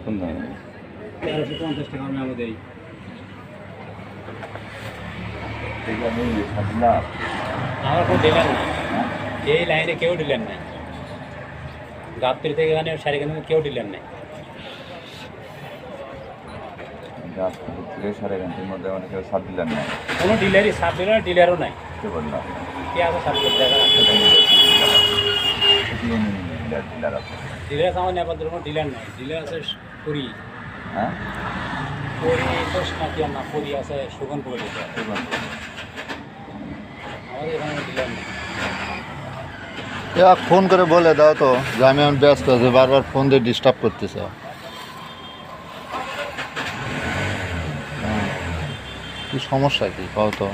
কোন দাম? 1350 টাকা আমি আমাদের আমার কোনো ডিলার নাই, এই লাইনে কেউ ডিলার নাই। গাবতলি থেকে এখানে সাড়ে কেন কেউ ডিলার নাই। সাড়ে ঘন্টার মধ্যে মানে কেউ সাত দিলেন না, কোনো ডিলারই সাব ডিলার ডিলারও নাই। কে বললাম কে আছে সাব ডিলার? ডিলার আছে। ডিলার আছে আমার নেপাল কোনো ডিলার নাই। ডিলার আছে পুরী, হ্যাঁ পুরী তোষ নাকি আর না, পুরী আছে সুগনপুরে ডিলার। আমাদের এখানে ডিলার নেই। ফোন করে বলে দাও তো যে আমি এখন ব্যস্ত আছি, বারবার ফোন দিয়ে ডিস্টার্ব করতেছে। কি সমস্যা কি কও তো?